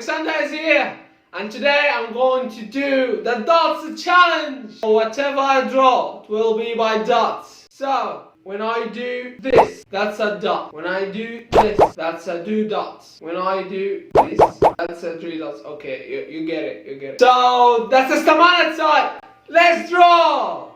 Alexander is here, and today I'm going to do the dots challenge. Whatever I draw, it will be by dots. So, when I do this, that's a dot. When I do this, that's a two dots. When I do this, that's a three dots. Okay, you get it, you get it. So, that's the stamana side. Let's draw!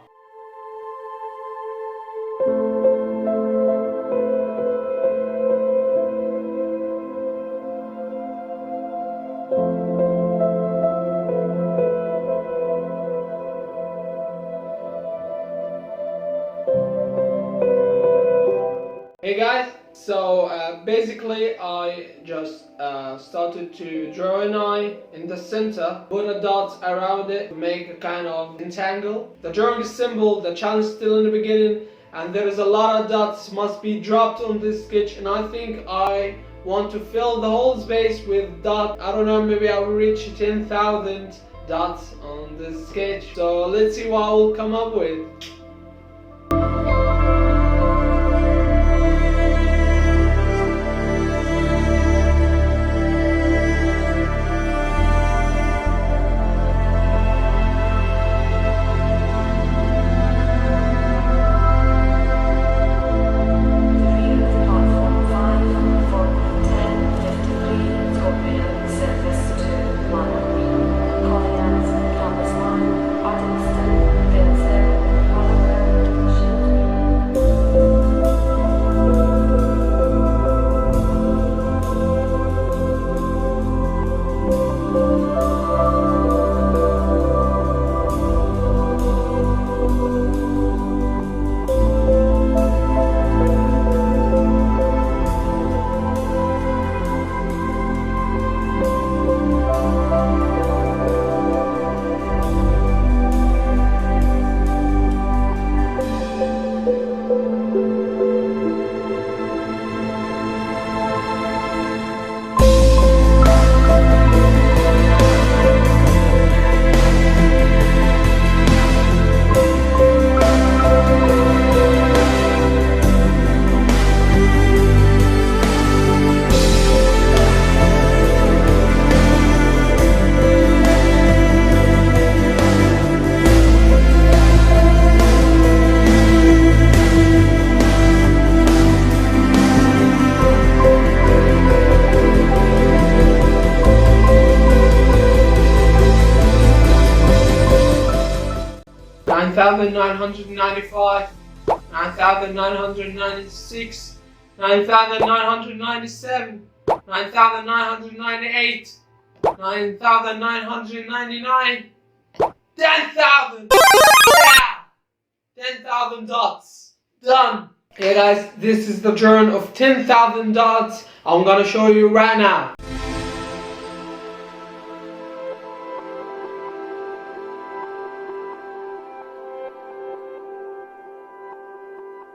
Hey guys, so basically I just started to draw an eye in the center, put a dot around it to make a kind of rectangle. The drawing is simple, the challenge is still in the beginning, and there is a lot of dots must be dropped on this sketch, and I think I want to fill the whole space with dots. I don't know, maybe I will reach 10,000 dots on this sketch. So let's see what I will come up with. Nine thousand 995, 9,996, 9,997, 9,998, 9,999, 10,000! Yeah! 10,000 dots. Done! Hey guys, this is the drawing of 10,000 dots. I'm gonna show you right now.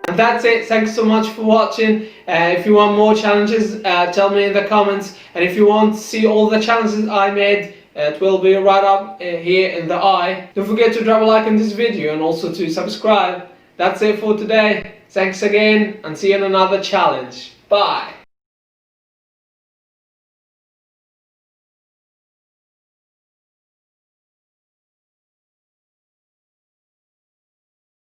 And that's it. Thanks so much for watching. If you want more challenges, tell me in the comments. And if you want to see all the challenges I made, it will be right up here in the eye. Don't forget to drop a like on this video and also to subscribe. That's it for today. Thanks again and see you in another challenge. Bye.